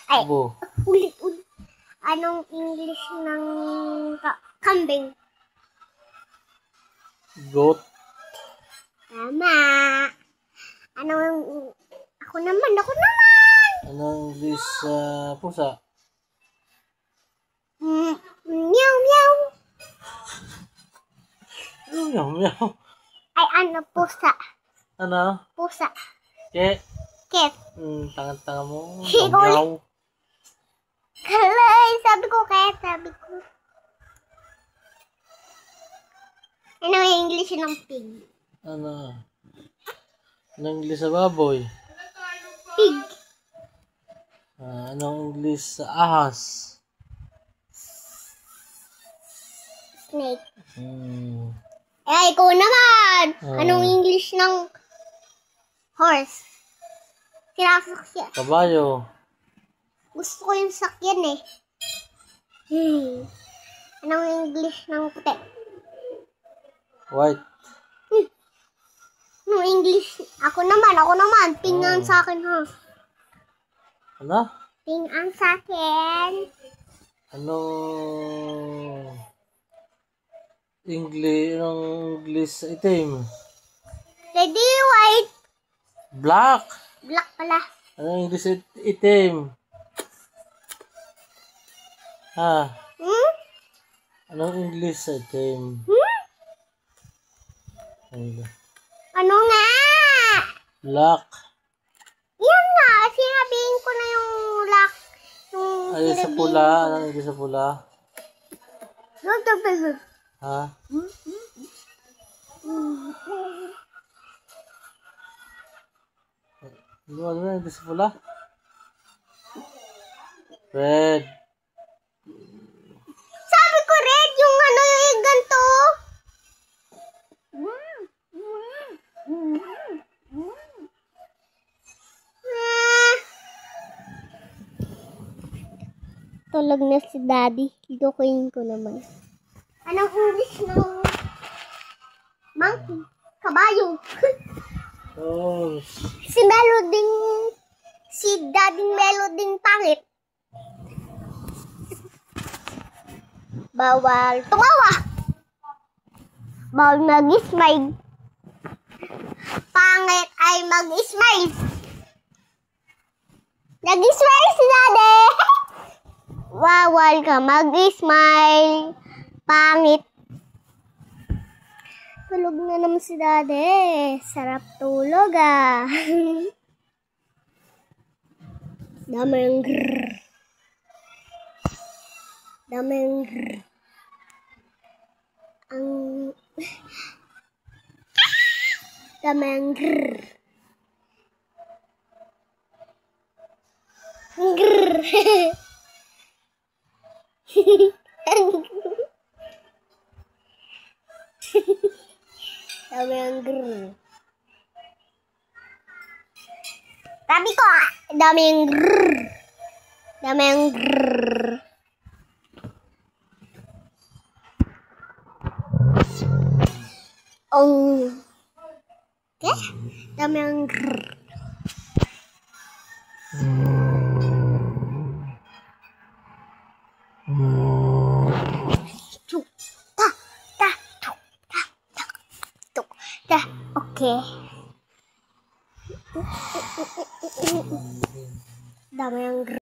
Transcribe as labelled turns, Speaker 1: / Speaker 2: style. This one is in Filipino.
Speaker 1: Ay,
Speaker 2: Abo.
Speaker 1: ulit. Anong English ng kambing?
Speaker 2: Goat.
Speaker 1: Tama. Ako naman.
Speaker 2: Anong English sa pusa?
Speaker 1: Meow, meow.
Speaker 2: Meow, meow.
Speaker 1: Ay, pusa.
Speaker 2: Ano?
Speaker 1: Pusa.
Speaker 2: Ke?
Speaker 1: Cat.
Speaker 2: Tangan-tanga mo.
Speaker 1: Ikaw
Speaker 2: Meow.
Speaker 1: Kalay, sabi ko. Ano yung English ng pig?
Speaker 2: Ano? Anong English sa baboy?
Speaker 1: Pig.
Speaker 2: Anong English sa ahas?
Speaker 1: Snake.
Speaker 2: Ikaw
Speaker 1: naman! Anong English ng horse? Sinasakyan.
Speaker 2: Kabayo.
Speaker 1: Gusto ko yung sakyan eh. Anong English ng puti?
Speaker 2: White.
Speaker 1: Anong English? Ako naman. Tingnan sa akin ha.
Speaker 2: Ano?
Speaker 1: Tingnan sa akin.
Speaker 2: Anong English sa itim?
Speaker 1: Ready, white.
Speaker 2: Black.
Speaker 1: Black pala.
Speaker 2: Anong English sa itim? Anong English sa itim?
Speaker 1: Ano nga?
Speaker 2: Black.
Speaker 1: Yan nga. Sinabihin ko na yung black.
Speaker 2: Ay, sa pula. Anong English sa pula? Ano na English sa pula? Red.
Speaker 1: Sabi ko red, yung yung ganito. Tulog na si Daddy. Lukuin ko naman. Anong English ng monkey? Kabayo. Si Daddy Meloding pangit. Bawal tumawa. Bawal mag-smile. Pangit ay mag-smile. Nag-smile si Daddy. Bawal ka mag-smile. Pangit. Tulog na naman si Daddy. Sarap tulog ah. Daming grrr. Daming grrr. Grrr. Daming grrr. Sabi ko, daming grrr. Daming grrr. Okay? Daming grrr. Okay. Daming grrr.